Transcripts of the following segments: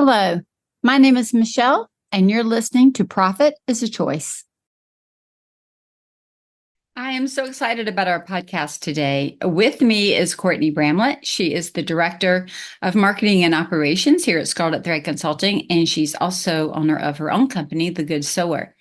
Hello, my name is Michelle, and you're listening to Profit is a Choice. I am so excited about our podcast today. With me is Courtney Bramlett. She is the Director of Marketing and Operations here at Scarlet Thread Consulting, and she's also owner of her own company, the Good Sower.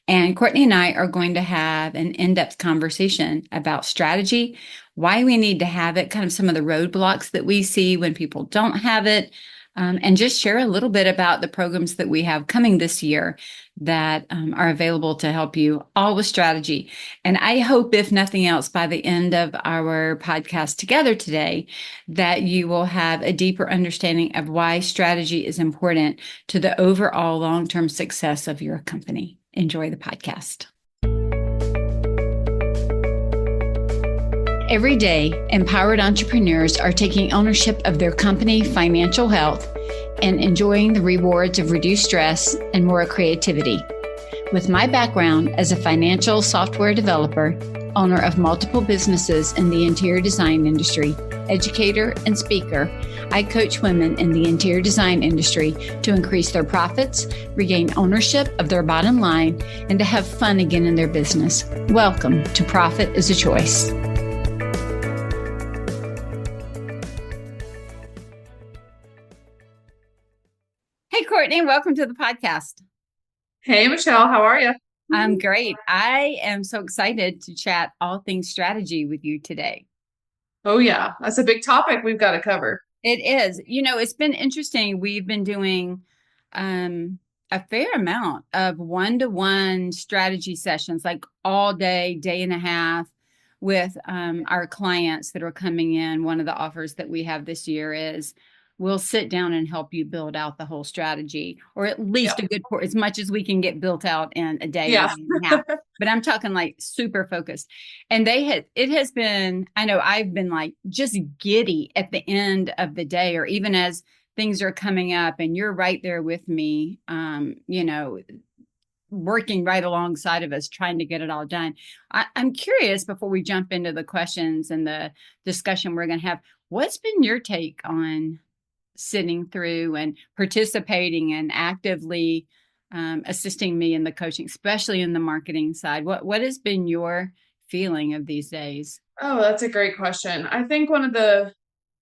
And Courtney and I are going to have an in-depth conversation about strategy, why we need to have it, kind of some of the roadblocks that we see when people don't have it, and just share a little bit about the programs that we have coming this year that are available to help you all with strategy. And I hope, if nothing else, by the end of our podcast together today, that you will have a deeper understanding of why strategy is important to the overall long-term success of your company. Enjoy the podcast. Every day, empowered entrepreneurs are taking ownership of their company financial health and enjoying the rewards of reduced stress and more creativity. With my background as a financial software developer, owner of multiple businesses in the interior design industry, educator, and speaker, I coach women in the interior design industry to increase their profits, regain ownership of their bottom line, and to have fun again in their business. Welcome to Profit is a Choice. Hey, Courtney, welcome to the podcast. Hey, Michelle, how are you? I'm great. I am so excited to chat all things strategy with you today. Oh, yeah. That's a big topic we've got to cover. It is. You know, it's been interesting. We've been doing a fair amount of one-to-one strategy sessions, like all day, day and a half, with our clients that are coming in. One of the offers that we have this year is we'll sit down and help you build out the whole strategy, or at least a good as much as we can get built out in a day and a half. But I'm talking like super focused. And it has been, I know I've been like just giddy at the end of the day, or even as things are coming up and you're right there with me, working right alongside of us, trying to get it all done. I'm curious, before we jump into the questions and the discussion we're going to have, what's been your take on sitting through and participating and actively assisting me in the coaching, especially in the marketing side? What has been your feeling of these days? Oh, that's a great question. I think one of the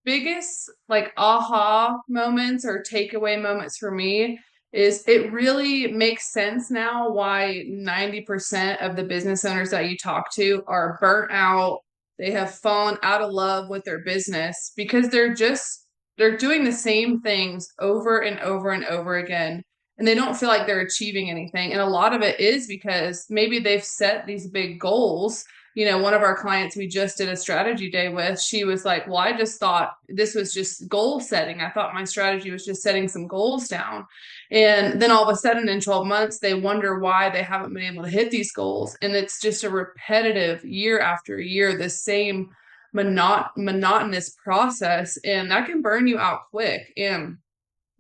biggest aha moments or takeaway moments for me is it really makes sense now why 90% of the business owners that you talk to are burnt out. They have fallen out of love with their business because they're doing the same things over and over and over again, and they don't feel like they're achieving anything. And a lot of it is because maybe they've set these big goals. You know, one of our clients we just did a strategy day with, she was like, well, I just thought this was just goal setting. I thought my strategy was just setting some goals down. And then all of a sudden in 12 months, they wonder why they haven't been able to hit these goals. And it's just a repetitive year after year, the same monotonous process, and that can burn you out quick. And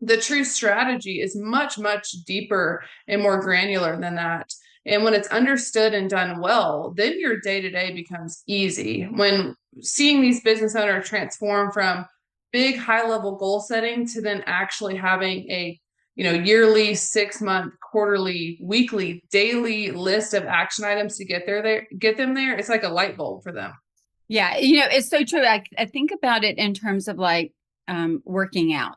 the true strategy is much, much deeper and more granular than that. And when it's understood and done well, then your day-to-day becomes easy. When seeing these business owners transform from big high-level goal setting to then actually having a yearly, 6-month, quarterly, weekly, daily list of action items to get them there, it's like a light bulb for them. Yeah, it's so true. I think about it in terms of like working out.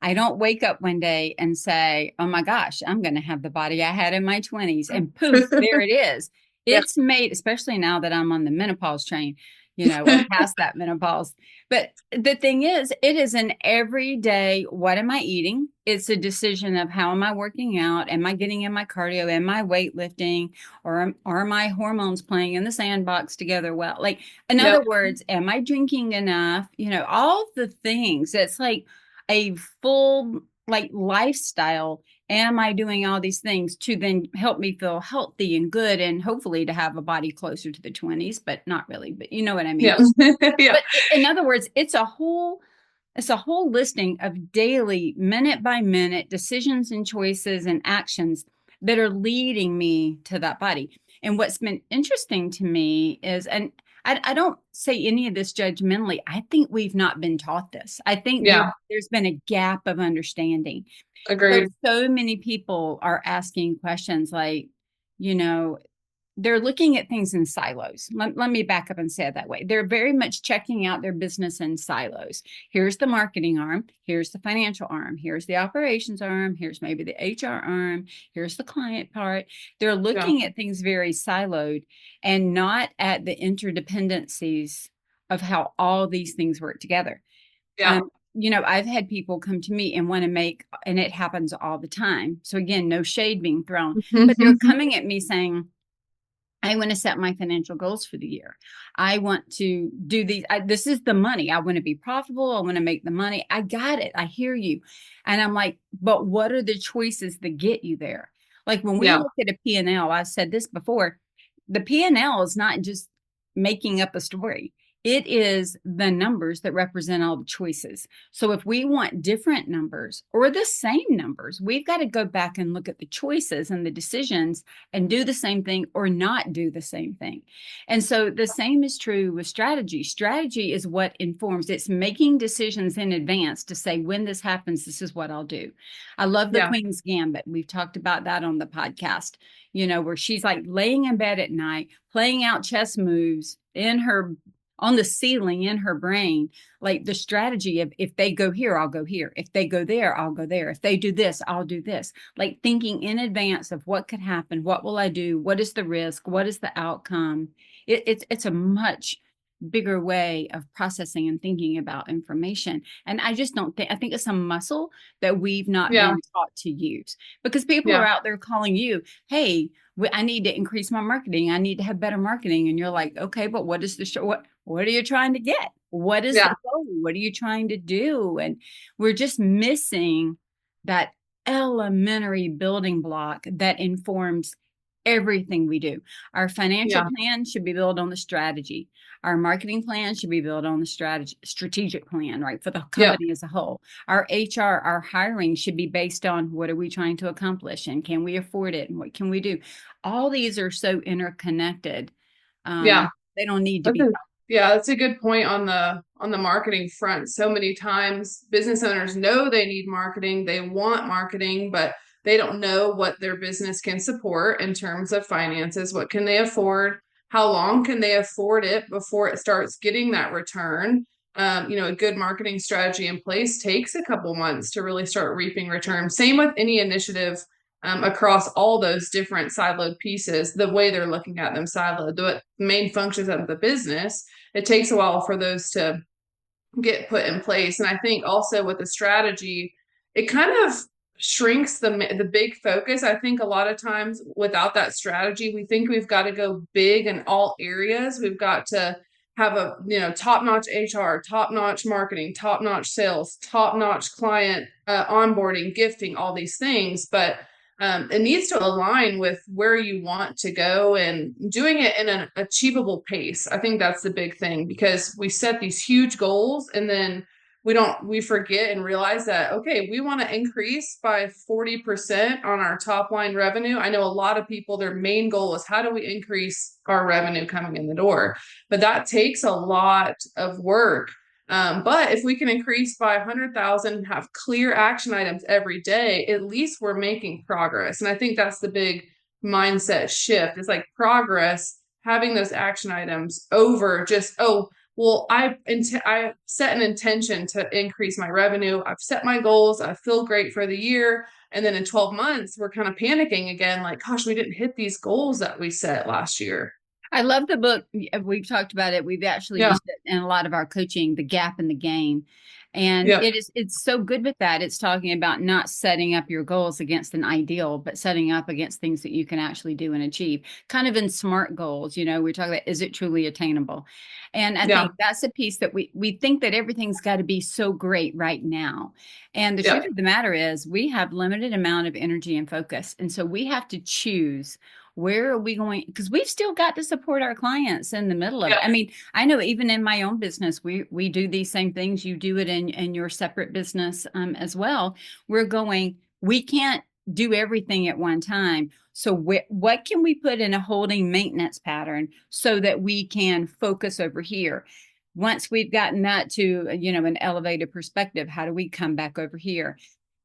I don't wake up one day and say, oh my gosh, I'm going to have the body I had in my 20s, and poof, there it is. It's made, especially now that I'm on the menopause train, or past that menopause. But the thing is, it is an everyday, what am I eating? It's a decision of how am I working out? Am I getting in my cardio? Am I weightlifting? Or are my hormones playing in the sandbox together well? Like, in other words, am I drinking enough? All the things. It's like a full lifestyle. Am I doing all these things to then help me feel healthy and good, and hopefully to have a body closer to the 20s, but not really, but you know what I mean? Yeah. But in other words, it's a whole listing of daily, minute by minute decisions and choices and actions that are leading me to that body. And what's been interesting to me is, and I don't say any of this judgmentally. I think we've not been taught this. I think Yeah, there's been a gap of understanding. So, agreed. so many people are asking questions like, you know, they're looking at things in silos. Let me back up and say it that way. They're very much checking out their business in silos. Here's the marketing arm. Here's the financial arm. Here's the operations arm. Here's maybe the HR arm. Here's the client part. They're Yeah, looking at things very siloed and not at the interdependencies of how all these things work together. yeah. I've had people come to me and want to make, and it happens all the time. So again, no shade being thrown, but they're coming at me saying, I want to set my financial goals for the year. I want to do these. This is the money. I want to be profitable. I want to make the money. I got it. I hear you. And I'm like, but what are the choices that get you there? Like when we Yeah, look at a P&L, I said this before, the P&L is not just making up a story. It is the numbers that represent all the choices. So if we want different numbers or the same numbers, we've got to go back and look at the choices and the decisions and do the same thing or not do the same thing. And so the same is true with strategy. Strategy is what informs, it's making decisions in advance to say, when this happens, this is what I'll do. I love the yeah, Queen's Gambit. We've talked about that on the podcast, where she's like laying in bed at night, playing out chess moves in her on the ceiling in her brain, like the strategy of, if they go here, I'll go here. If they go there, I'll go there. If they do this, I'll do this. Like thinking in advance of what could happen, what will I do, what is the risk, what is the outcome. It's a much bigger way of processing and thinking about information. And I just don't think, I think it's a muscle that we've not yeah, been taught to use, because people are yeah, out there calling you, hey, I need to increase my marketing. I need to have better marketing. And you're like, okay, but what is the show? What are you trying to get? What is the yeah, goal? What are you trying to do? And we're just missing that elementary building block that informs everything we do. Our financial yeah, plan should be built on the strategy. Our marketing plan should be built on the strategic plan, right, for the yeah, company as a whole. Our HR, our hiring should be based on, what are we trying to accomplish and can we afford it and what can we do? All these are so interconnected. yeah. They don't need to That's be. yeah, that's a good point on the marketing front. So many times business owners know they need marketing, they want marketing, but they don't know what their business can support in terms of finances. What can they afford? How long can they afford it before it starts getting that return? A good marketing strategy in place takes a couple months to really start reaping returns. Same with any initiative across all those different siloed pieces, the way they're looking at them siloed, the main functions of the business, it takes a while for those to get put in place. And I think also with the strategy, it kind of shrinks the big focus. I think a lot of times without that strategy, we think we've got to go big in all areas. We've got to have a top-notch HR, top-notch marketing, top-notch sales, top-notch client onboarding, gifting, all these things. But it needs to align with where you want to go and doing it in an achievable pace. I think that's the big thing, because we set these huge goals and then we forget and realize that, okay, we want to increase by 40% on our top line revenue. I know a lot of people, their main goal is, how do we increase our revenue coming in the door? But that takes a lot of work. But if we can increase by 100,000, have clear action items every day, at least we're making progress. And I think that's the big mindset shift. It's like progress, having those action items over just, oh, well, I set an intention to increase my revenue. I've set my goals. I feel great for the year. And then in 12 months, we're kind of panicking again, like, gosh, we didn't hit these goals that we set last year. I love the book. We've talked about it. We've actually Yeah. used it in a lot of our coaching, The Gap in the Gain. And Yeah. it's so good with that. It's talking about not setting up your goals against an ideal, but setting up against things that you can actually do and achieve. Kind of in SMART goals, we're talking about, is it truly attainable? And I Yeah. think that's a piece that we think that everything's got to be so great right now. And the Yeah. truth of the matter is, we have limited amount of energy and focus. And so we have to choose, where are we going? Because we've still got to support our clients in the middle of it. Yeah. I mean, I know even in my own business, we do these same things. You do it in your separate business as well. We can't do everything at one time. So what can we put in a holding maintenance pattern so that we can focus over here? Once we've gotten that to, an elevated perspective, how do we come back over here?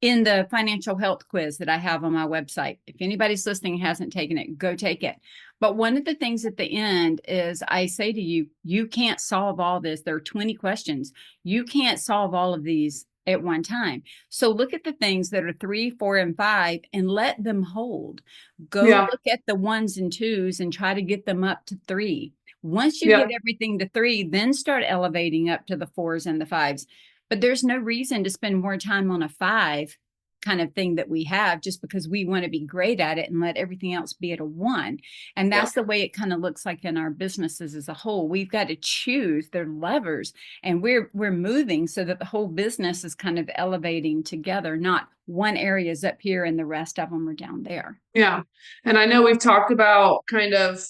In the financial health quiz that I have on my website, if anybody's listening and hasn't taken it, go take it. But one of the things at the end is I say to you, you can't solve all this. There are 20 questions. You can't solve all of these at one time. So look at the things that are 3, 4, and 5 and let them hold. Go Yeah. look at the 1s and 2s and try to get them up to 3. Once you Yeah. get everything to 3, then start elevating up to the 4s and the 5s. But there's no reason to spend more time on a 5 kind of thing that we have just because we want to be great at it and let everything else be at a 1. And that's the way it kind of looks like in our businesses as a whole. We've got to choose their levers, and we're moving so that the whole business is kind of elevating together, not one area is up here and the rest of them are down there. Yeah. And I know we've talked about kind of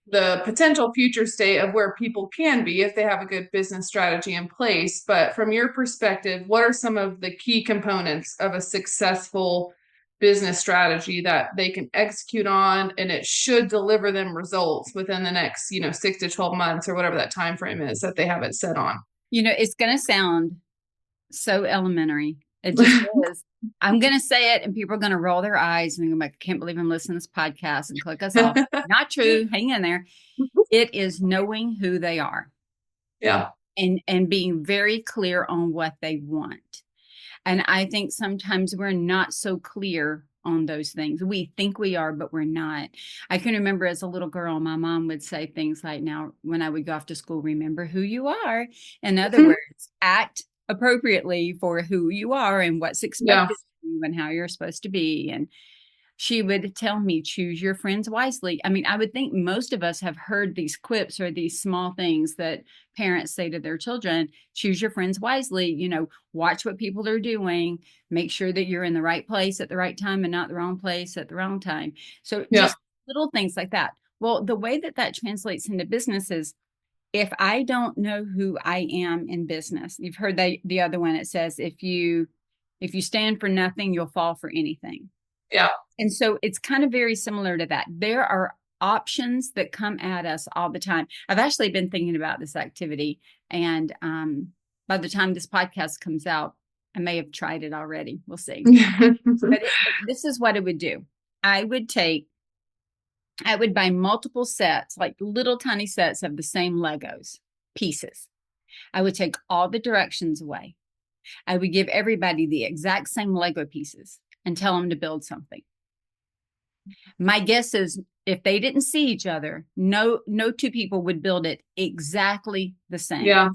the potential future state of where people can be if they have a good business strategy in place. But from your perspective, what are some of the key components of a successful business strategy that they can execute on and it should deliver them results within the next, 6 to 12 months or whatever that time frame is that they have it set on? It's going to sound so elementary. It just is. I'm going to say it and people are going to roll their eyes and go like, I can't believe I'm listening to this podcast and click us off. Not true. Hang in there. It is knowing who they are. Yeah. And being very clear on what they want. And I think sometimes we're not so clear on those things. We think we are, but we're not. I can remember as a little girl, my mom would say things like, now, when I would go off to school, remember who you are. In other words, act appropriately for who you are and what's expected of you and how you're supposed to be. And she would tell me, choose your friends wisely. I mean, I would think most of us have heard these quips or these small things that parents say to their children, choose your friends wisely, watch what people are doing, make sure that you're in the right place at the right time and not the wrong place at the wrong time. So just little things like that. Well, the way that translates into business is, if I don't know who I am in business, you've heard the other one, it says, if you stand for nothing, you'll fall for anything. Yeah. And so it's kind of very similar to that. There are options that come at us all the time. I've actually been thinking about this activity, and by the time this podcast comes out, I may have tried it already. We'll see. But this is what it would do. I would buy multiple sets, like little tiny sets of the same Legos pieces. I would take all the directions away. I would give everybody the exact same Lego pieces and tell them to build something. My guess is if they didn't see each other, no two people would build it exactly the same. Yeah.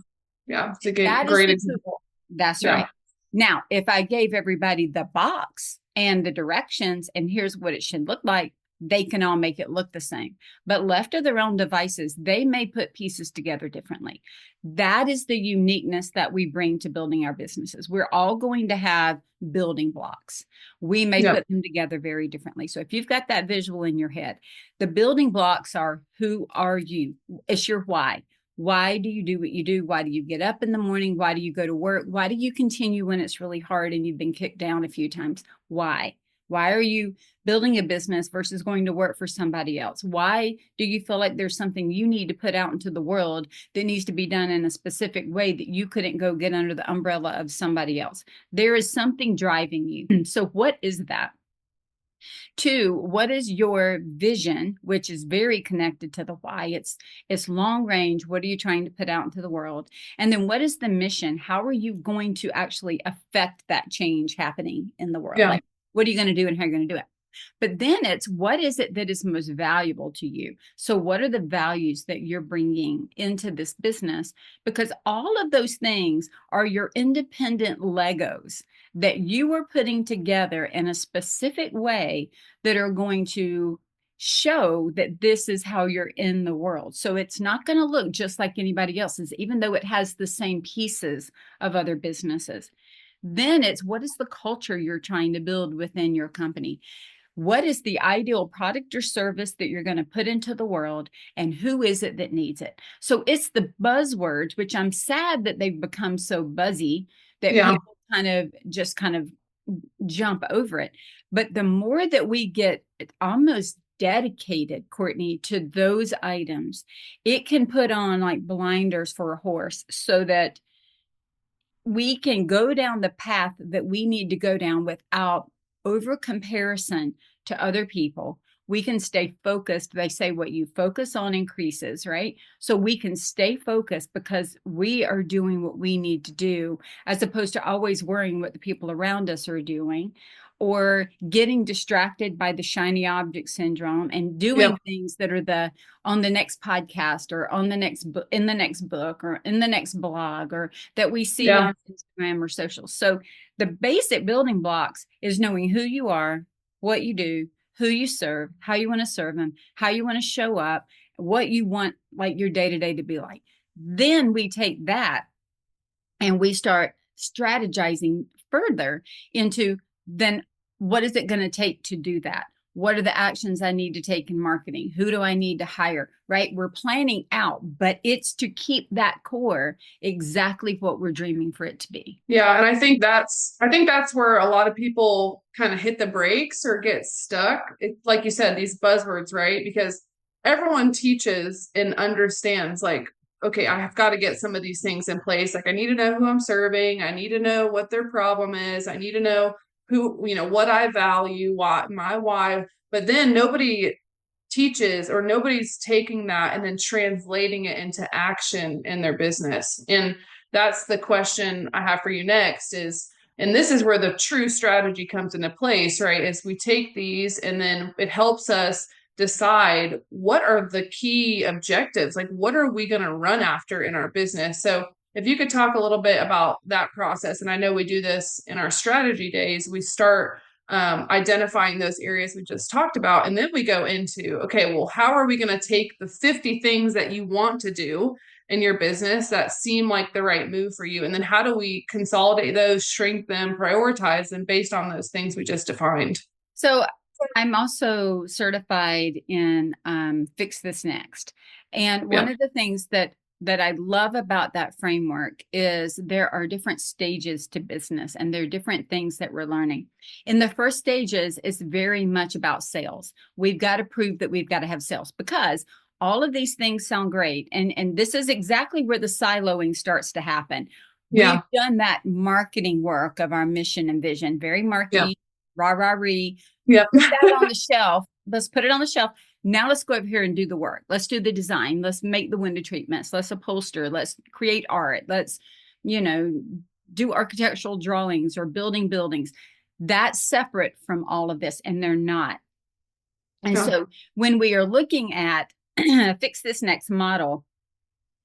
Yeah. It's a great example. That's right. Now, if I gave everybody the box and the directions and here's what it should look like, they can all make it look the same. But left to their own devices, they may put pieces together differently. That is the uniqueness that we bring to building our businesses. We're all going to have building blocks. We may put them together very differently. So if you've got that visual in your head, the building blocks are, who are you? It's your why. Why do you do what you do? Why do you get up in the morning? Why do you go to work? Why do you continue when it's really hard and you've been kicked down a few times? Why? Why are you building a business versus going to work for somebody else? Why do you feel like there's something you need to put out into the world that needs to be done in a specific way that you couldn't go get under the umbrella of somebody else? There is something driving you. So what is that? 2, what is your vision, which is very connected to the why? It's long range. What are you trying to put out into the world? And then what is the mission? How are you going to actually affect that change happening in the world? Like, what are you going to do and how are you going to do it? But then it's, what is it that is most valuable to you? So what are the values that you're bringing into this business? Because all of those things are your independent Legos that you are putting together in a specific way that are going to show that this is how you're in the world. So it's not going to look just like anybody else's, even though it has the same pieces of other businesses. Then it's, what is the culture you're trying to build within your company? What is the ideal product or service that you're going to put into the world, and who is it that needs it? So it's the buzzwords, which I'm sad that they've become so buzzy that people kind of jump over it. But the more that we get almost dedicated, Courtney, to those items, it can put on like blinders for a horse so that we can go down the path that we need to go down without over comparison to other people. We can stay focused. They say what you focus on increases, right? So we can stay focused because we are doing what we need to do, as opposed to always worrying what the people around us are doing, or getting distracted by the shiny object syndrome and doing Yep. things that are the on the next podcast or on the next in the next book or in the next blog, or that we see Yeah. on Instagram or social. So the basic building blocks is knowing who you are, what you do, who you serve, how you want to serve them, how you want to show up, what you want like your day-to-day to be like. Then we take that and we start strategizing further into, then what is it going to take to do that? What are the actions I need to take in marketing? Who do I need to hire? Right? We're planning out, but it's to keep that core exactly what we're dreaming for it to be. Yeah, and I think that's where a lot of people kind of hit the brakes or get stuck. It's like you said, these buzzwords, right? Because everyone teaches and understands like, okay, I have got to get some of these things in place. Like I need to know who I'm serving, I need to know what their problem is, I need to know who, what I value, what my why. But then nobody teaches or nobody's taking that and then translating it into action in their business. And that's the question I have for you next is, and this is where the true strategy comes into place, right? Is we take these and then it helps us decide what are the key objectives, like what are we going to run after in our business. So if you could talk a little bit about that process, and I know we do this in our strategy days, we start identifying those areas we just talked about. And then we go into, okay, well, how are we going to take the 50 things that you want to do in your business that seem like the right move for you? And then how do we consolidate those, shrink them, prioritize them based on those things we just defined? So I'm also certified in Fix This Next. And one Yeah. of the things that I love about that framework is there are different stages to business and there are different things that we're learning. In the first stages, it's very much about sales. We've got to prove that we've got to have sales because all of these things sound great. And this is exactly where the siloing starts to happen. We've Yeah. done that marketing work of our mission and vision, very Yeah. markety, rah, rah, ree. Yeah. Put that on the shelf. Let's put it on the shelf. Now let's go over here and do the work. Let's do the design. Let's make the window treatments. Let's upholster. Let's create art. Let's, do architectural drawings or building buildings. That's separate from all of this, and they're not. And Yeah. so when we are looking at Fix This Next model,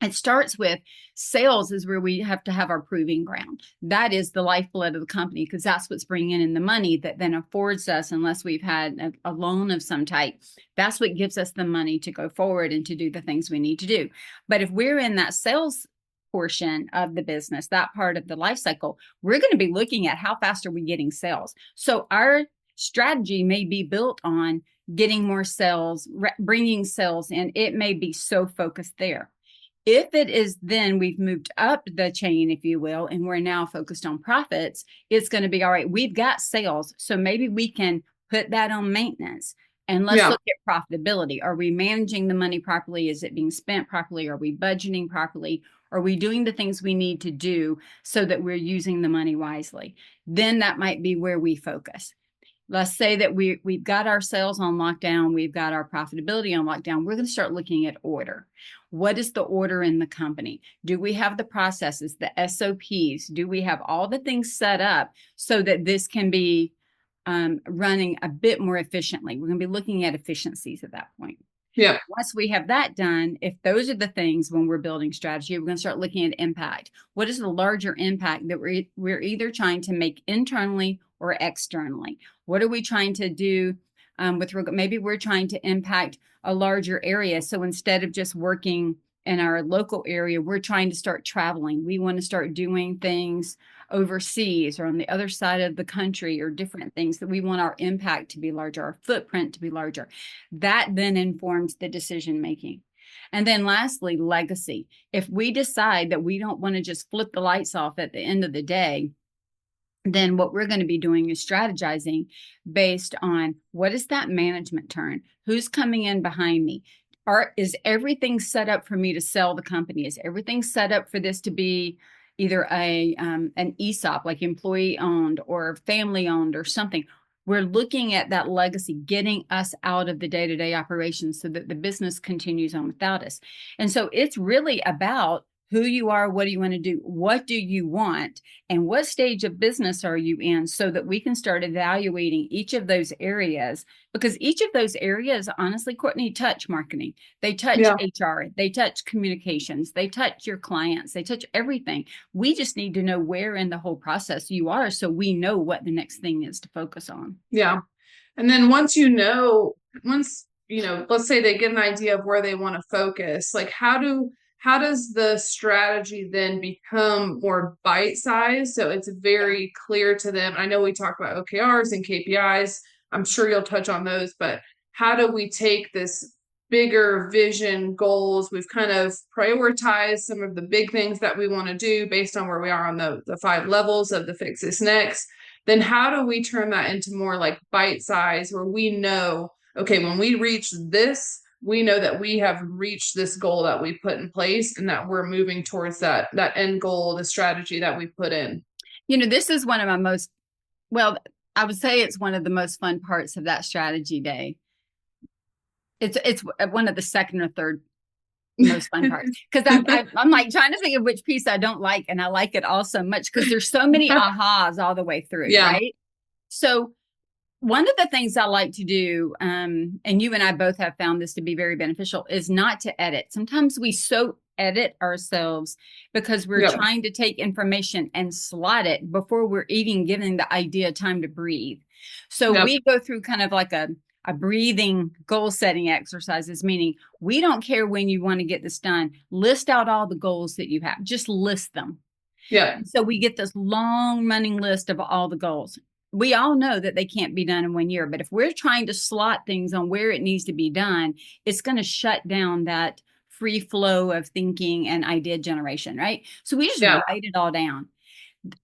it starts with sales is where we have to have our proving ground. That is the lifeblood of the company because that's what's bringing in the money that then affords us, unless we've had a loan of some type, that's what gives us the money to go forward and to do the things we need to do. But if we're in that sales portion of the business, that part of the life cycle, we're going to be looking at how fast are we getting sales. So our strategy may be built on getting more sales, bringing sales in. It may be so focused there. If it is then we've moved up the chain, if you will, and we're now focused on profits, it's going to be all right. We've got sales. So maybe we can put that on maintenance and let's Yeah. look at profitability. Are we managing the money properly? Is it being spent properly? Are we budgeting properly? Are we doing the things we need to do so that we're using the money wisely? Then that might be where we focus. Let's say that we've got our sales on lockdown, we've got our profitability on lockdown. We're going to start looking at order. What is the order in the company? Do we have the processes, the SOPs? Do we have all the things set up so that this can be running a bit more efficiently? We're going to be looking at efficiencies at that point. Yeah. Once we have that done, if those are the things when we're building strategy, we're going to start looking at impact. What is the larger impact that we're either trying to make internally or externally? What are we trying to do maybe we're trying to impact a larger area. So instead of just working in our local area, we're trying to start traveling. We want to start doing things overseas or on the other side of the country or different things that we want our impact to be larger, our footprint to be larger. That then informs the decision making. And then lastly, legacy. If we decide that we don't want to just flip the lights off at the end of the day, then what we're going to be doing is strategizing based on what is that management turn? Who's coming in behind me? Is everything set up for me to sell the company? Is everything set up for this to be either an ESOP, like employee owned or family owned or something? We're looking at that legacy, getting us out of the day-to-day operations so that the business continues on without us. And so it's really about who you are, what do you want to do, what do you want, and what stage of business are you in, so that we can start evaluating each of those areas, because each of those areas, honestly, Courtney, touch marketing, they touch Yeah. HR, they touch communications, they touch your clients, they touch everything. We just need to know where in the whole process you are, so we know what the next thing is to focus on. Yeah. And then once, let's say they get an idea of where they want to focus, like how does the strategy then become more bite-sized so it's very clear to them? I know we talk about OKRs and KPIs. I'm sure you'll touch on those, but how do we take this bigger vision goals? We've kind of prioritized some of the big things that we want to do based on where we are on the 5 levels of the fix this next. Then how do we turn that into more like bite size where we know, okay, when we reach this, we know that we have reached this goal that we put in place and that we're moving towards that end goal, the strategy that we put in. This is one of my well, I would say it's one of the most fun parts of that strategy day. It's one of the second or third most fun parts, because I'm like trying to think of which piece I don't like, and I like it all so much because there's so many ahas all the way through, Yeah. right? So one of the things I like to do, and you and I both have found this to be very beneficial, is not to edit. Sometimes we so edit ourselves because we're Yep. trying to take information and slot it before we're even giving the idea time to breathe. So Yep. we go through kind of like a breathing goal setting exercises, meaning we don't care when you want to get this done. List out all the goals that you have. Just list them. Yeah. So we get this long running list of all the goals. We all know that they can't be done in 1 year, but if we're trying to slot things on where it needs to be done, it's going to shut down that free flow of thinking and idea generation, right? So we just Yeah. write it all down.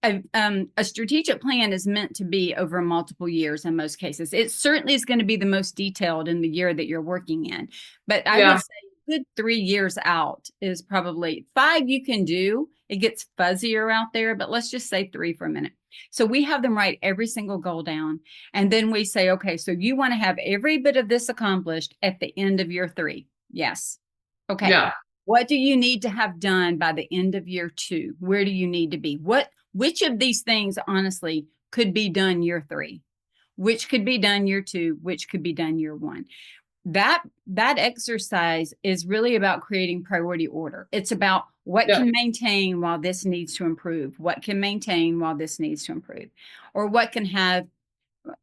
A strategic plan is meant to be over multiple years in most cases. It certainly is going to be the most detailed in the year that you're working in. But I would say good 3 years out is probably 5 you can do. It gets fuzzier out there, but let's just say 3 for a minute. So we have them write every single goal down. And then we say, okay, so you want to have every bit of this accomplished at the end of year 3. Yes. Okay. Yeah. What do you need to have done by the end of year 2? Where do you need to be? Which of these things, honestly, could be done year 3? Which could be done year 2? Which could be done year 1? That exercise is really about creating priority order. It's about what can maintain while this needs to improve, what can maintain while this needs to improve, or what can have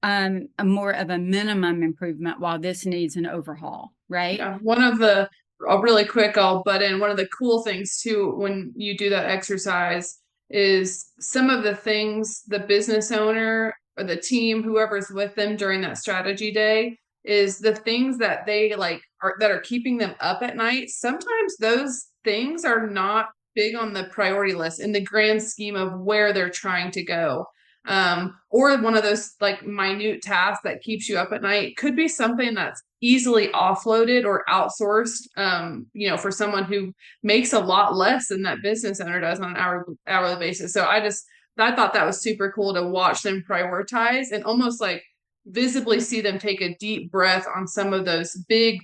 a more of a minimum improvement while this needs an overhaul, right? Yeah. I'll butt in. One of the cool things too, when you do that exercise, is some of the things the business owner or the team, whoever's with them during that strategy day, is the things that they like that are keeping them up at night. Sometimes those things are not big on the priority list in the grand scheme of where they're trying to go. Or one of those like minute tasks that keeps you up at night could be something that's easily offloaded or outsourced, for someone who makes a lot less than that business owner does on an hourly basis. So I thought that was super cool to watch them prioritize and almost like visibly see them take a deep breath on some of those big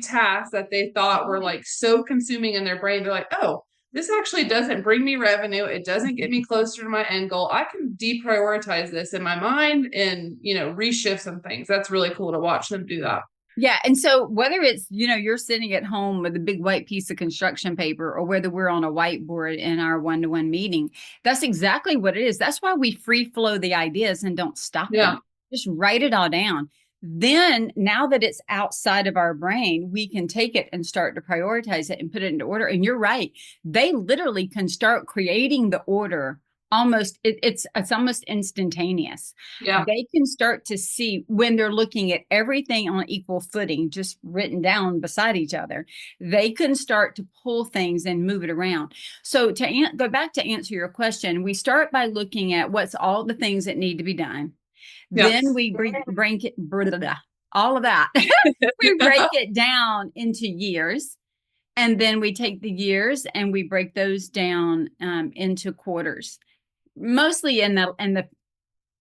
tasks that they thought were like so consuming in their brain. They're like, oh, this actually doesn't bring me revenue. It doesn't get me closer to my end goal. I can deprioritize this in my mind and, reshift some things. That's really cool to watch them do that. Yeah. And so whether it's, you're sitting at home with a big white piece of construction paper, or whether we're on a whiteboard in our one-to-one meeting, that's exactly what it is. That's why we free flow the ideas and don't stop them. Just write it all down. Then now that it's outside of our brain, we can take it and start to prioritize it and put it into order. And you're right. They literally can start creating the order it's almost instantaneous. Yeah. They can start to see when they're looking at everything on equal footing, just written down beside each other. They can start to pull things and move it around. So to go back to answer your question, we start by looking at what's all the things that need to be done. Yeah. Then we break it, all of that. We break it down into years. And then we take the years and we break those down into quarters, mostly in the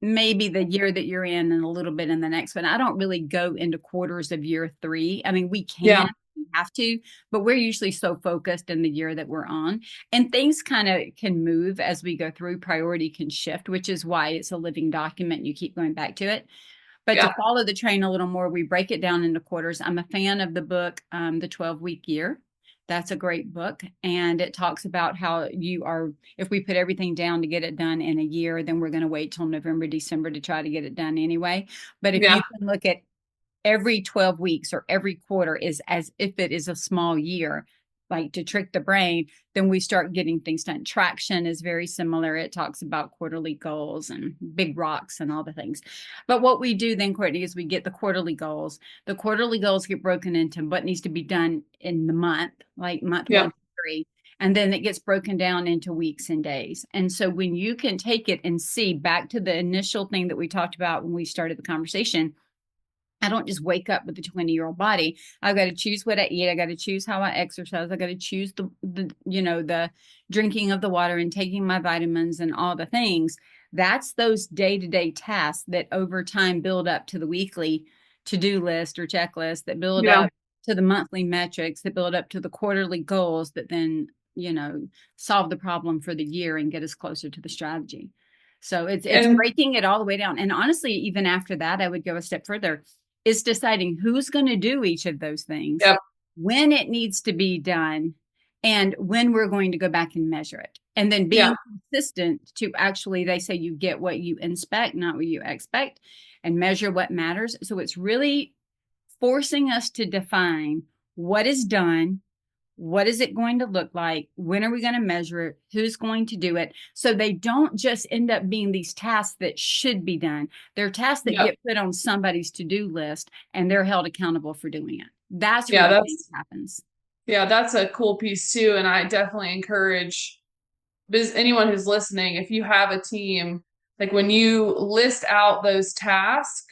maybe the year that you're in and a little bit in the next one. I don't really go into quarters of year 3. I mean, we Yeah. have to, but we're usually so focused in the year that we're on, and things kind of can move as we go through. Priority can shift, which is why it's a living document. You keep going back to it. But to Yeah. follow the train a little more, we break it down into quarters. I'm a fan of the book, The 12-Week Year. That's a great book. And it talks about how if we put everything down to get it done in a year, then we're going to wait till November, December to try to get it done anyway. But if you Yeah. can look at every 12 weeks or every quarter is as if it is a small year, like to trick the brain, then we start getting things done. Traction is very similar. It talks about quarterly goals and big rocks and all the things. But what we do then, Courtney, is we get the quarterly goals. The quarterly goals get broken into what needs to be done in the month, like month Yeah. 1 to 3. And then it gets broken down into weeks and days. And so when you can take it and see back to the initial thing that we talked about when we started the conversation, I don't just wake up with a 20-year-old body. I've got to choose what I eat. I got to choose how I exercise. I got to choose the drinking of the water and taking my vitamins and all the things. That's those day-to-day tasks that over time build up to the weekly to-do list or checklist, that build Yeah. up to the monthly metrics, that build up to the quarterly goals, that then, solve the problem for the year and get us closer to the strategy. So it's And breaking it all the way down. And honestly, even after that, I would go a step further. Is deciding who's going to do each of those things, yeah. when it needs to be done, and when we're going to go back and measure it. And then Yeah. being consistent to actually, they say you get what you inspect, not what you expect, and measure what matters. So it's really forcing us to define what is done, what is it going to look like? When are we going to measure it? Who's going to do it? So they don't just end up being these tasks that should be done. They're tasks that Yeah. get put on somebody's to-do list and they're held accountable for doing it. That's where Yeah. the change That's happens. Yeah, that's a cool piece too. And I definitely encourage anyone who's listening, if you have a team, like when you list out those tasks,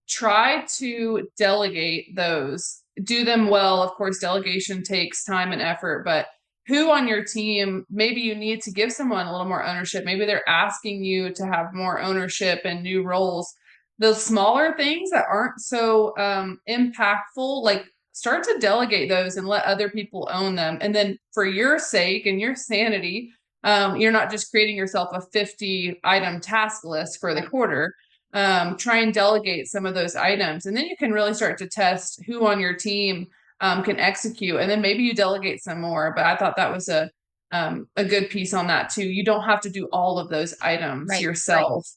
try to delegate those. Do them well. Of course, delegation takes time and effort, but who on your team, maybe you need to give someone a little more ownership. Maybe they're asking you to have more ownership and new roles. The smaller things that aren't so impactful, like start to delegate those and let other people own them. And then for your sake and your sanity, you're not just creating yourself a 50 item task list for the quarter. Try and delegate some of those items, and then you can really start to test who on your team can execute, and then maybe you delegate some more. But I thought that was a good piece on that too. You don't have to do all of those items Right. yourself.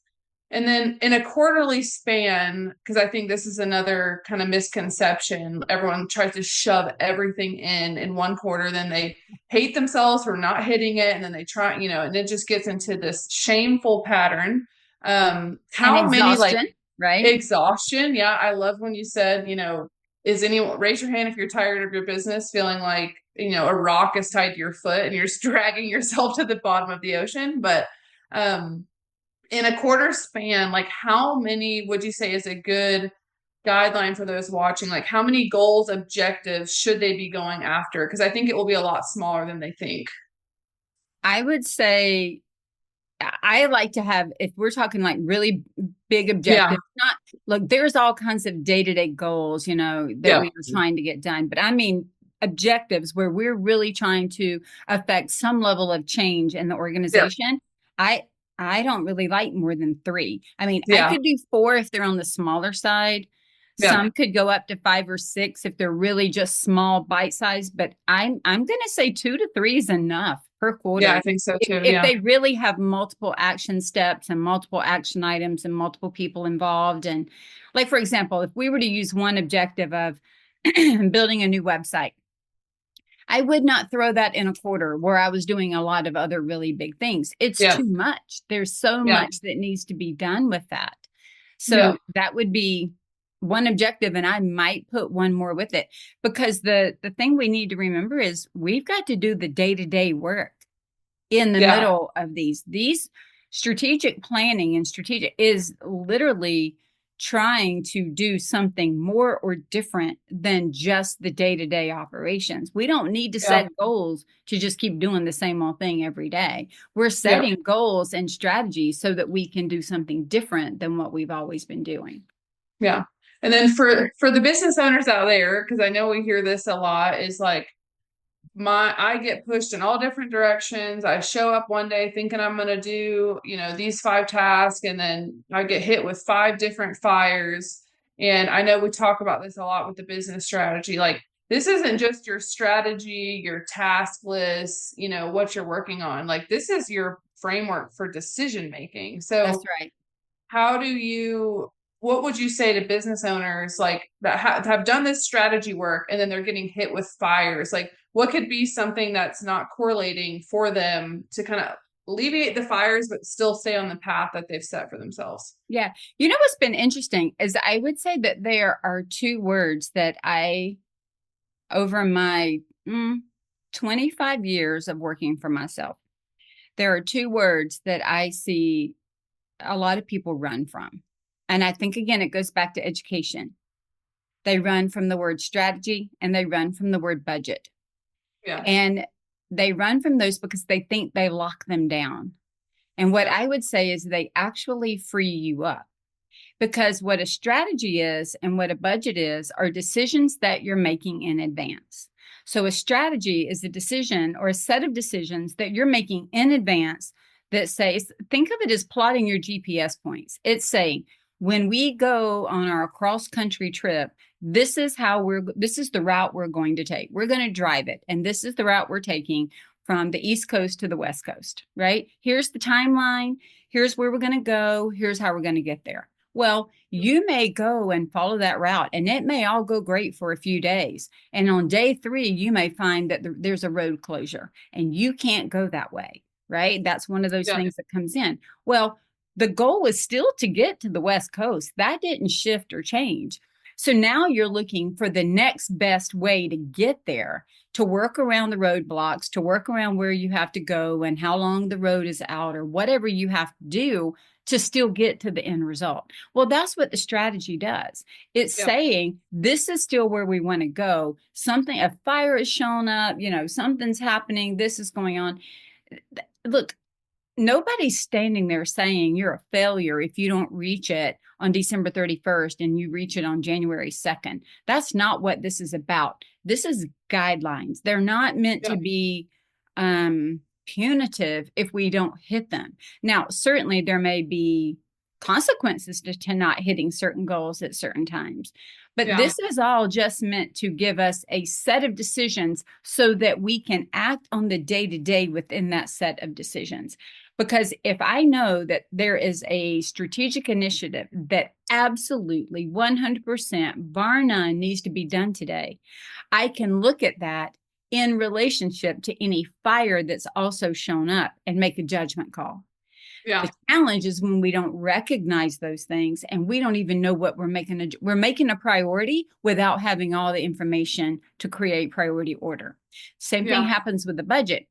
And then in a quarterly span, because I think this is another kind of misconception, everyone tries to shove everything in 1 quarter, then they hate themselves for not hitting it, and then they try, and it just gets into this shameful pattern. And How many like exhaustion, right? exhaustion? Yeah, I love when you said, is anyone raise your hand if you're tired of your business, feeling like a rock is tied to your foot and you're just dragging yourself to the bottom of the ocean. But in a quarter span, like how many would you say is a good guideline for those watching? Like how many goals, objectives should they be going after? Because I think it will be a lot smaller than they think. I would say I like to have, if we're talking like really big Yeah. objectives, not look, there's all kinds of day-to-day goals, that Yeah. we are trying to get done. But I mean, objectives where we're really trying to affect some level of change in the Yeah. organization. I I don't really like more than 3. I mean, I Yeah. could do 4 if they're on the smaller side. Yeah. Some could go up to 5 or 6 if they're really just small bite size, but I'm going to say 2 to 3 is enough per Yeah, I quarter. think so If, too. if Yeah. they really have multiple action steps and multiple action items and multiple people involved, and like, for example, if we were to use one objective of building a new website, I would not throw that in a quarter where I was doing a lot of other really big things. It's Yeah. too much. There's so Yeah. much that needs to be done with that. Yeah. So that would be one objective, and I might put one more with it, because the thing we need to remember is we've got to do the day-to-day work in the Yeah. middle of these strategic planning, and strategic is literally trying to do something more or different than just the day-to-day operations. We don't need to Yeah. set goals to just keep doing the same old thing every day. We're Yeah. setting goals and strategies so that we can do something different than what we've always been doing. Yeah. And then for the business owners out there, because I know we hear this a lot, is like I get pushed in all different directions. I show up one day thinking I'm going to do, these 5 tasks, and then I get hit with 5 different fires. And I know we talk about this a lot with the business strategy. Like, this isn't just your strategy, your task list, what you're working on. Like, this is your framework for decision making. That's So, right. how do you what would you say to business owners like that have done this strategy work and then they're getting hit with fires? Like, what could be something that's not correlating for them to kind of alleviate the fires but still stay on the path that they've set for themselves? Yeah. You know what's been interesting is I would say that there are two words that over my 25 years of working for myself, there are two words that I see a lot of people run from. And I think, again, it goes back to education. They run from the word strategy and they run from the word budget. Yeah. And they run from those because they think they lock them down. And what Yeah. I would say is they actually free you up. Because what a strategy is and what a budget is are decisions that you're making in advance. So a strategy is a decision or a set of decisions that you're making in advance that says, think of it as plotting your GPS points. It's saying, when we go on our cross country trip, this is the route we're going to take. We're going to drive it. And this is the route we're taking from the East Coast to the West Coast, right? Here's the timeline. Here's where we're going to go. Here's how we're going to get there. Well, you may go and follow that route, and it may all go great for a few days. And on day 3, you may find that there's a road closure and you can't go that way, right? That's one of those Yeah. things that comes in. Well, the goal is still to get to the West Coast. That didn't shift or change. So now you're looking for the next best way to get there, to work around the roadblocks, to work around where you have to go and how long the road is out or whatever you have to do to still get to the end result. Well, that's what the strategy does. It's Yeah. saying, this is still where we want to go. A fire has shown up, something's happening, this is going on. Look, nobody's standing there saying you're a failure if you don't reach it on December 31st and you reach it on January 2nd. That's not what this is about. This is guidelines. They're not meant Yeah. to be punitive if we don't hit them. Now, certainly there may be consequences to not hitting certain goals at certain times. But Yeah. this is all just meant to give us a set of decisions so that we can act on the day-to-day within that set of decisions. Because if I know that there is a strategic initiative that absolutely 100%, bar none, needs to be done today, I can look at that in relationship to any fire that's also shown up and make a judgment call. Yeah. The challenge is when we don't recognize those things and we don't even know what we're making a priority without having all the information to create priority order. Same thing Yeah. happens with the budget.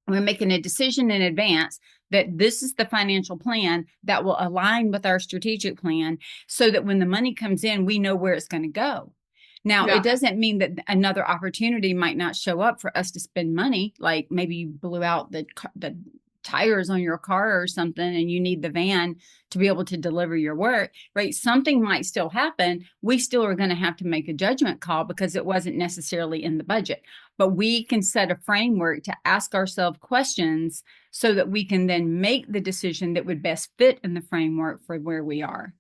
We're making a decision in advance that this is the financial plan that will align with our strategic plan so that when the money comes in, we know where it's going to go. Now, Yeah. it doesn't mean that another opportunity might not show up for us to spend money, like maybe you blew out the tires on your car or something and you need the van to be able to deliver your work, right? Something might still happen. We still are going to have to make a judgment call because it wasn't necessarily in the budget. But we can set a framework to ask ourselves questions so that we can then make the decision that would best fit in the framework for where we are.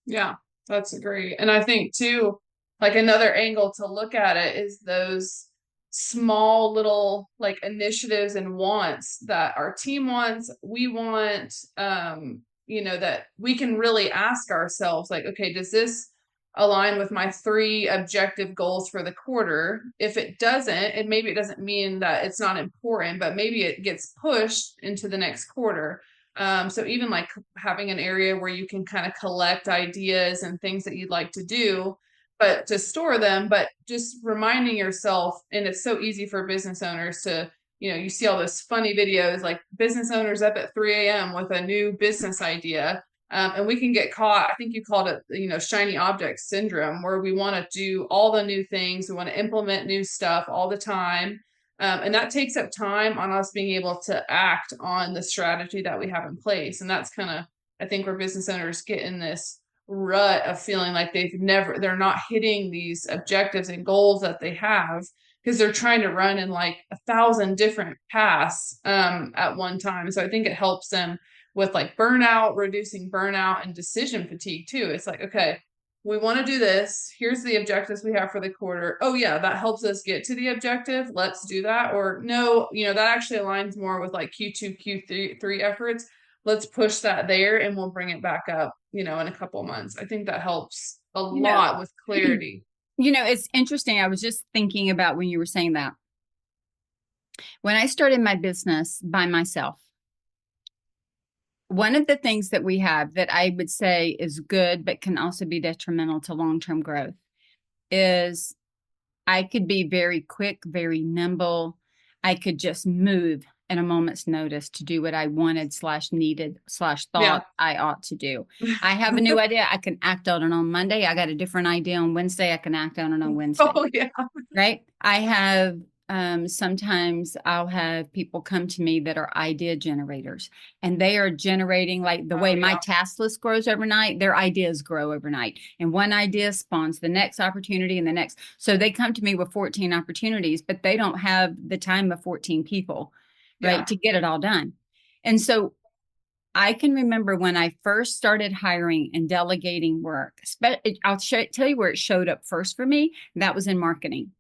Yeah. That's great. And I think too, like another angle to look at it is those small little like initiatives and wants that our team wants, we want, that we can really ask ourselves, like, okay, does this align with my 3 objective goals for the quarter. If it doesn't, and maybe it doesn't mean that it's not important, but maybe it gets pushed into the next quarter. So even like having an area where you can kind of collect ideas and things that you'd like to do, but to store them, but just reminding yourself, and it's so easy for business owners to, you see all those funny videos like business owners up at 3 a.m. with a new business idea. And we can get caught, I think you called it, shiny object syndrome, where we want to do all the new things. We want to implement new stuff all the time. And that takes up time on us being able to act on the strategy that we have in place. And that's kind of, I think, where business owners get in this rut of feeling like they're not hitting these objectives and goals that they have because they're trying to run in like 1,000 different paths at one time. So I think it helps them with like burnout, reducing burnout and decision fatigue too. It's like, okay, we want to do this. Here's the objectives we have for the quarter. Oh yeah, that helps us get to the objective. Let's do that. Or no, that actually aligns more with like Q2, Q3 efforts. Let's push that there and we'll bring it back up, in a couple months. I think that helps a You know, lot with clarity. it's interesting. I was just thinking about when you were saying that. When I started my business by myself, one of the things that we have that I would say is good, but can also be detrimental to long-term growth is I could be very quick, very nimble. I could just move at a moment's notice to do what I wanted / needed / thought Yeah. I ought to do. I have a new idea. I can act on it on Monday. I got a different idea on Wednesday. I can act on it on Wednesday. Oh yeah. Right. I have sometimes I'll have people come to me that are idea generators, and they are generating like the way my task list grows overnight, their ideas grow overnight. And one idea spawns the next opportunity and the next. So they come to me with 14 opportunities, but they don't have the time of 14 people, right, to get it all done. And so I can remember when I first started hiring and delegating work, I'll tell you where it showed up first for me. That was in marketing.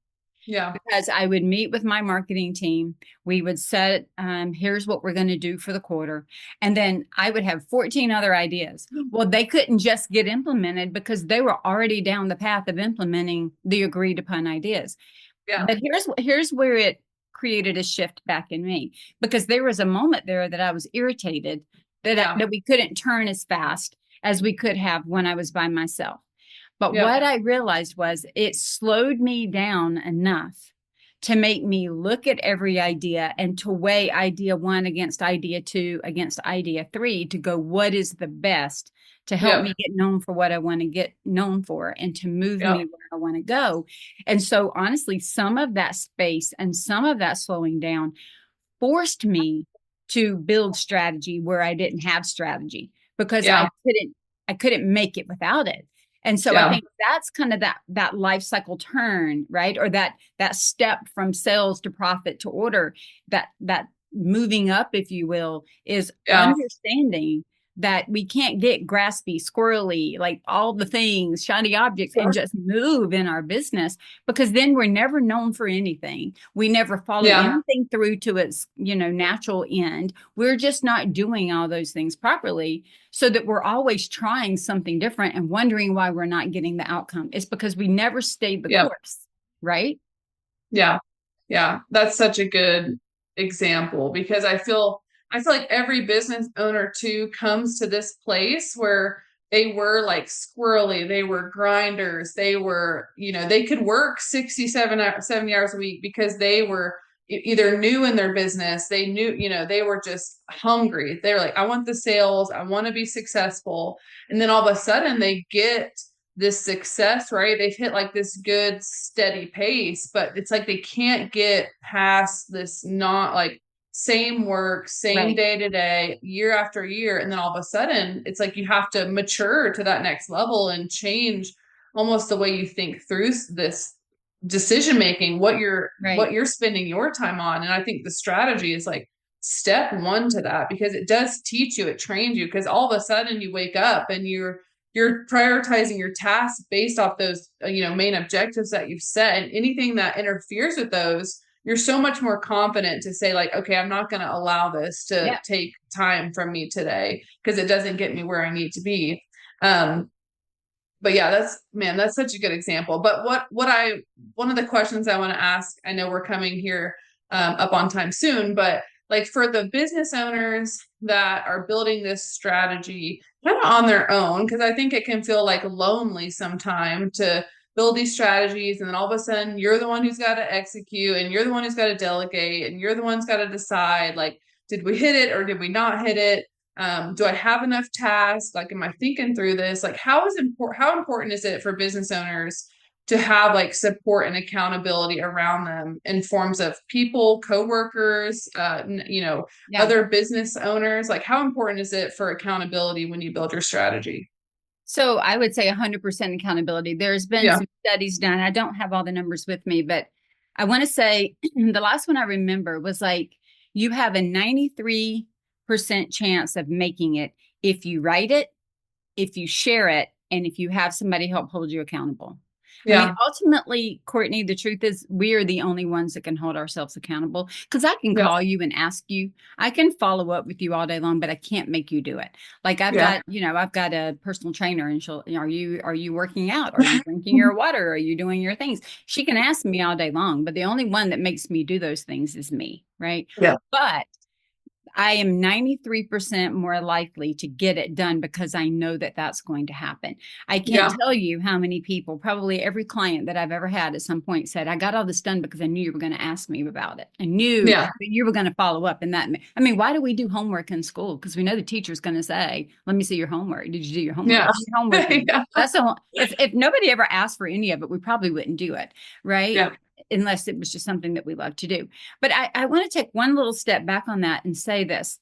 Yeah. Because I would meet with my marketing team. We would set, here's what we're going to do for the quarter. And then I would have 14 other ideas. Well, they couldn't just get implemented because they were already down the path of implementing the agreed upon ideas. Yeah. But here's where it created a shift back in me, because there was a moment there that I was irritated that we couldn't turn as fast as we could have when I was by myself. But what I realized was it slowed me down enough to make me look at every idea and to weigh idea 1 against idea 2 against idea 3 to go, what is the best to help me get known for what I want to get known for and to move me where I want to go. And so honestly, some of that space and some of that slowing down forced me to build strategy where I didn't have strategy, because I couldn't make it without it. And so I think that's kind of that life cycle turn, right? Or that step from sales to profit to order, that moving up, if you will, is understanding that we can't get graspy, squirrely, like all the things, shiny objects, and just move in our business, because then we're never known for anything. We never follow anything through to its, natural end. We're just not doing all those things properly, so that we're always trying something different and wondering why we're not getting the outcome. It's because we never stayed the course, right? Yeah. Yeah. That's such a good example, because I feel like every business owner too comes to this place where they were like squirrely, they were grinders, they were, they could work 70 hours a week because they were either new in their business, they knew, they were just hungry. They were like, I want the sales, I want to be successful. And then all of a sudden they get this success, right? They've hit like this good steady pace, but it's like they can't get past this, not like same work, same day to day, year after year. And then all of a sudden it's like you have to mature to that next level and change almost the way you think through this decision making, what you're spending your time on. And I think the strategy is like step 1 to that, because it does teach you, it trains you, because all of a sudden you wake up and you're prioritizing your tasks based off those main objectives that you've set, and anything that interferes with those, you're so much more confident to say like, okay, I'm not going to allow this to take time from me today because it doesn't get me where I need to be. but yeah, that's such a good example. But one of the questions I want to ask, I know we're coming here up on time soon, but like for the business owners that are building this strategy kind of on their own, because I think it can feel like lonely sometime to build these strategies, and then all of a sudden you're the one who's got to execute, and you're the one who's got to delegate, and you're the one's got to decide, like, did we hit it or did we not hit it? Do I have enough tasks? Like, am I thinking through this? Like, how important is it for business owners to have like support and accountability around them in forms of people, coworkers, Yeah. other business owners? Like, how important is it for accountability when you build your strategy? So I would say 100% accountability. There's been Yeah. some studies done. I don't have all the numbers with me, but I want to say the last one I remember was like you have a 93% chance of making it if you write it, if you share it, and if you have somebody help hold you accountable. I mean, Yeah. ultimately, Courtney, the truth is we are the only ones that can hold ourselves accountable because I can Yeah. call you and ask you. I can follow up with you all day long, but I can't make you do it. Like Yeah. I've got a personal trainer and she'll, are you working out? Are you drinking your water? Are you doing your things? She can ask me all day long, but the only one that makes me do those things is me, right? Yeah. But I am 93% more likely to get it done because I know that that's going to happen. I can't Yeah. tell you how many people, probably every client that I've ever had at some point said, I got all this done because I knew you were going to ask me about it. I knew Yeah. that you were going to follow up. And that, I mean, why do we do homework in school? Because we know the teacher's going to say, let me see your homework. Did you do your homework? Yeah. Put your homework in. Yeah. That's all. If nobody ever asked for any of it, we probably wouldn't do it. Right. Yeah. Unless it was just something that we love to do. But I want to take one little step back on that and say this.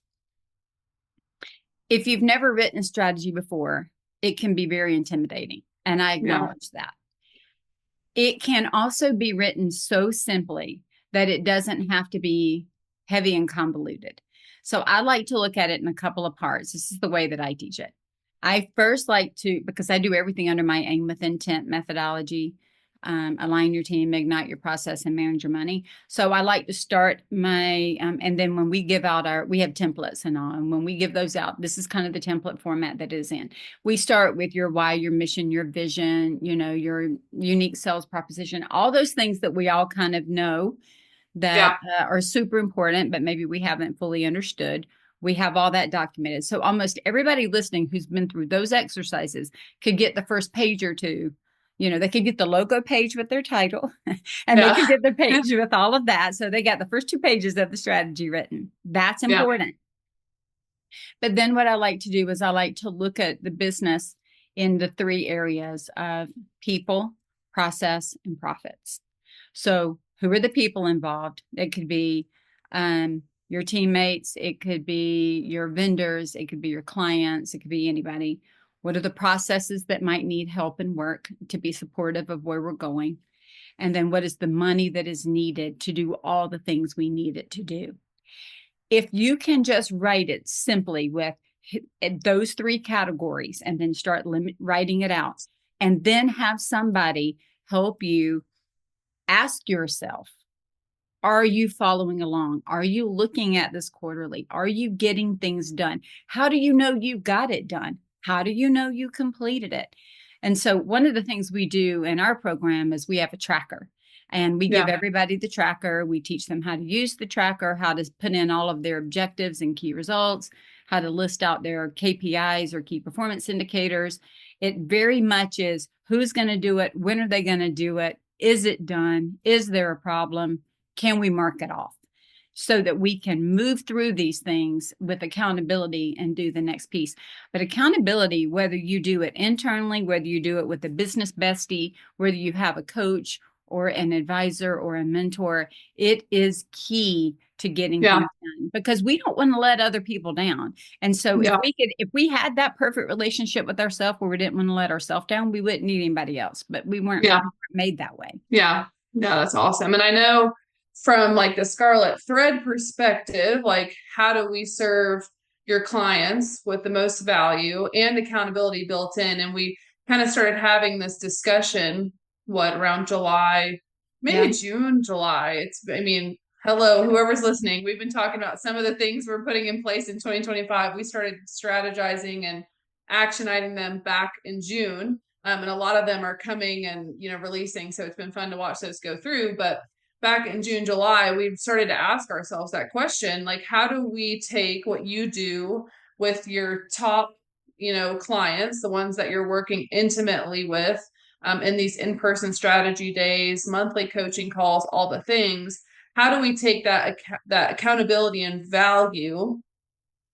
If you've never written a strategy before, it can be very intimidating. And I Yeah. acknowledge that. It can also be written so simply that it doesn't have to be heavy and convoluted. So I like to look at it in a couple of parts. This is the way that I teach it. I first like to, because I do everything under my aim with intent methodology, align your team, ignite your process, and manage your money. So I like to start and then when we give out we have templates and all, and when we give those out, this is kind of the template format that is in. We start with your why, your mission, your vision, your unique sales proposition, all those things that we all kind of know that Yeah. are super important, but maybe we haven't fully understood. We have all that documented. So almost everybody listening who's been through those exercises could get the first page or two. They could get the logo page with their title and they Yeah. could get the page with all of that. So they got the first 2 pages of the strategy written. That's Yeah. important. But then what I like to do is I like to look at the business in the 3 areas of people, process, and profits. So who are the people involved? It could be your teammates. It could be your vendors. It could be your clients. It could be anybody. What are the processes that might need help and work to be supportive of where we're going? And then what is the money that is needed to do all the things we need it to do? If you can just write it simply with those 3 categories and then start writing it out and then have somebody help you ask yourself, are you following along? Are you looking at this quarterly? Are you getting things done? How do you know you got it done? How do you know you completed it? And so one of the things we do in our program is we have a tracker and we give Yeah. everybody the tracker. We teach them how to use the tracker, how to put in all of their objectives and key results, how to list out their KPIs or key performance indicators. It very much is who's going to do it? When are they going to do it? Is it done? Is there a problem? Can we mark it off? So that we can move through these things with accountability and do the next piece. But accountability, whether you do it internally, whether you do it with a business bestie, whether you have a coach or an advisor or a mentor, it is key to getting Yeah. things done because we don't want to let other people down. And so Yeah. if we had that perfect relationship with ourselves where we didn't want to let ourselves down, we wouldn't need anybody else, but we weren't Yeah. made that way. Yeah. Yeah. That's awesome. And I know from like the Scarlet Thread perspective, like how do we serve your clients with the most value and accountability built in? And we kind of started having this discussion, around July, Yeah. maybe June, July. I mean, hello, whoever's listening. We've been talking about some of the things we're putting in place in 2025. We started strategizing and action iteming them back in June. And a lot of them are coming and, releasing. So it's been fun to watch those go through. But back in June, July, we started to ask ourselves that question, like, how do we take what you do with your top, clients, the ones that you're working intimately with, in these in-person strategy days, monthly coaching calls, all the things. How do we take that accountability and value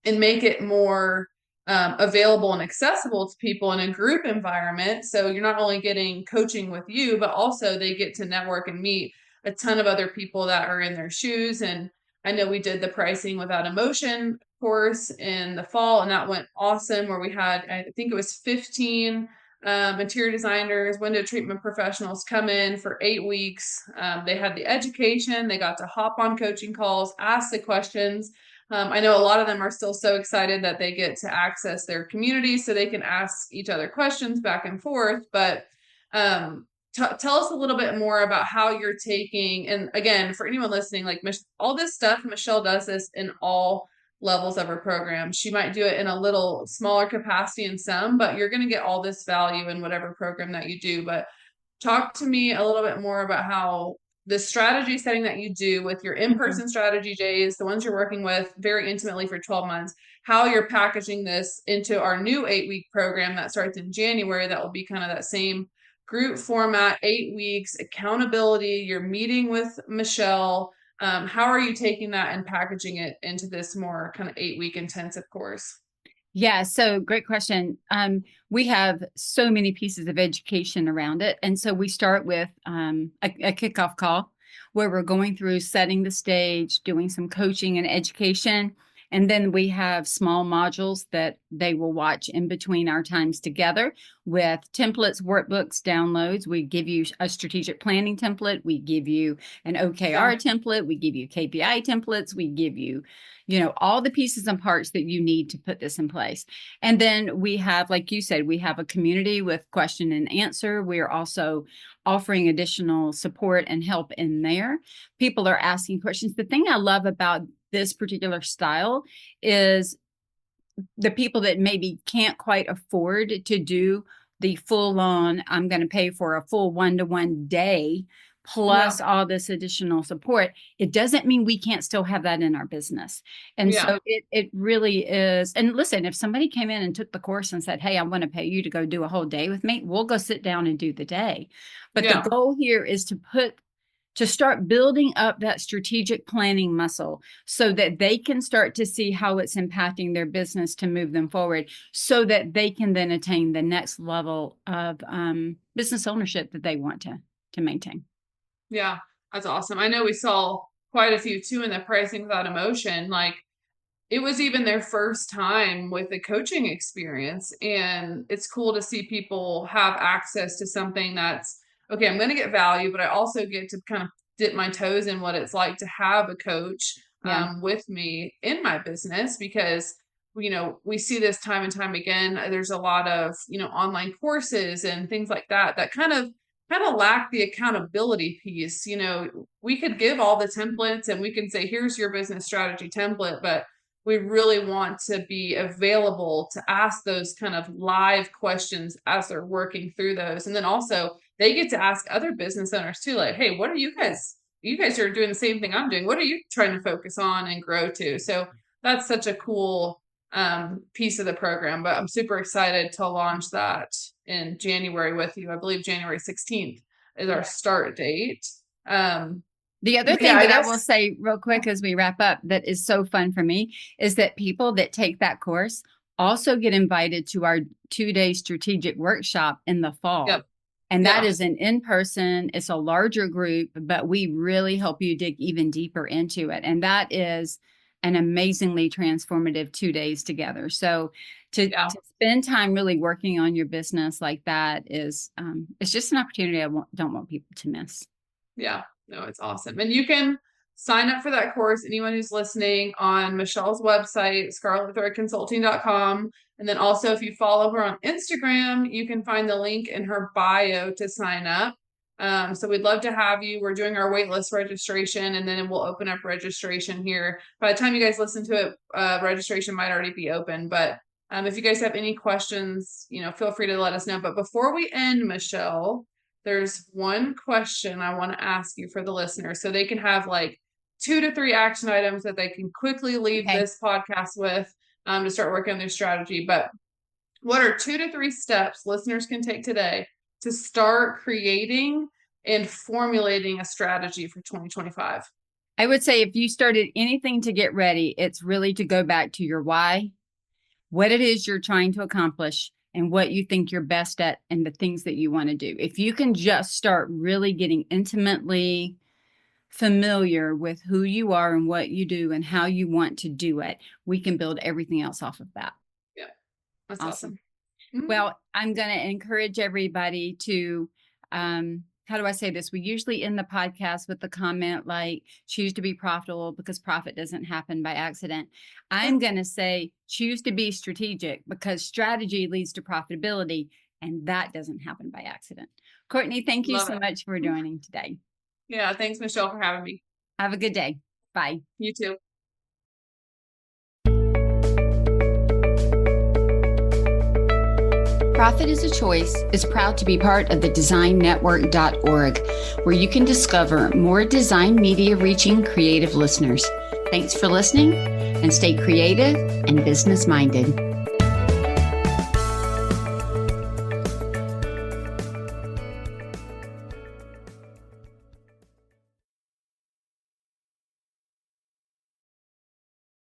and make it more available and accessible to people in a group environment? So you're not only getting coaching with you, but also they get to network and meet a ton of other people that are in their shoes. And I know we did the pricing without emotion course in the fall, and that went awesome, where we had, I think it was 15 interior designers, window treatment professionals come in for 8 weeks. They had the education, they got to hop on coaching calls, ask the questions. I know a lot of them are still so excited that they get to access their community so they can ask each other questions back and forth. But tell us a little bit more about how you're taking, and again, for anyone listening, like all this stuff, Michelle does this in all levels of her program. She might do it in a little smaller capacity in some, but you're going to get all this value in whatever program that you do. But talk to me a little bit more about how the strategy setting that you do with your in-person strategy days, the ones you're working with very intimately for 12 months, how you're packaging this into our new 8-week program that starts in January. That will be kind of that same group format, 8 weeks, accountability. You're meeting with Michelle. How are you taking that and packaging it into this more kind of 8-week intensive course? Yeah, so great question. We have so many pieces of education around it. And so we start with a kickoff call where we're going through setting the stage, doing some coaching and education. And then we have small modules that they will watch in between our times together with templates, workbooks, downloads. We give you a strategic planning template. We give you an OKR template. We give you KPI templates. We give you, all the pieces and parts that you need to put this in place. And then we have, like you said, we have a community with question and answer. We are also offering additional support and help in there. People are asking questions. The thing I love about this particular style is the people that maybe can't quite afford to do the full on, I'm going to pay for a full one-to-one day plus all this additional support. It doesn't mean we can't still have that in our business. And so it really is. And listen, if somebody came in and took the course and said, hey, I want to pay you to go do a whole day with me, we'll go sit down and do the day. But the goal here is to start building up that strategic planning muscle so that they can start to see how it's impacting their business to move them forward, so that they can then attain the next level of business ownership that they want to maintain. Yeah, that's awesome. I know we saw quite a few too in the pricing without emotion. Like, it was even their first time with a coaching experience. And it's cool to see people have access to something that's, okay, I'm going to get value, but I also get to kind of dip my toes in what it's like to have a coach with me in my business, because, we see this time and time again. There's a lot of, online courses and things like that, that kind of lack the accountability piece. We could give all the templates and we can say, here's your business strategy template, but we really want to be available to ask those kind of live questions as they're working through those. And then also they get to ask other business owners too, like, hey, what are you guys are doing the same thing I'm doing. What are you trying to focus on and grow to? So that's such a cool piece of the program. But I'm super excited to launch that in January with you. I believe January 16th is our start date. The other thing that I will say real quick as we wrap up that is so fun for me is that people that take that course also get invited to our 2-day strategic workshop in the fall. And that is an in-person, it's a larger group, but we really help you dig even deeper into it. And that is an amazingly transformative 2 days together. So to spend time really working on your business like that is, it's just an opportunity I don't want people to miss. Yeah, no, it's awesome. And you can sign up for that course, anyone who's listening, on Michelle's website, scarletthreadconsulting.com. And then also, if you follow her on Instagram, you can find the link in her bio to sign up. So we'd love to have you. We're doing our waitlist registration, and then we'll open up registration here. By the time you guys listen to it, registration might already be open, but If you guys have any questions, feel free to let us know. But before we end, Michelle, there's one question I want to ask you for the listeners so they can have like 2 to 3 action items that they can quickly leave this podcast with to start working on their strategy. But what are 2 to 3 steps listeners can take today to start creating and formulating a strategy for 2025? I would say if you started anything to get ready, it's really to go back to your why, what it is you're trying to accomplish, and what you think you're best at and the things that you want to do. If you can just start really getting intimately familiar with who you are and what you do and how you want to do it, we can build everything else off of that. Yeah, that's awesome. Well, I'm going to encourage everybody to, how do I say this? We usually end the podcast with the comment like, choose to be profitable because profit doesn't happen by accident. I'm going to say, choose to be strategic because strategy leads to profitability, and that doesn't happen by accident. Courtney, thank you so much for joining today. Yeah, thanks, Michelle, for having me. Have a good day. Bye. You too. Profit is a Choice is proud to be part of the designnetwork.org, where you can discover more design media reaching creative listeners. Thanks for listening, and stay creative and business minded.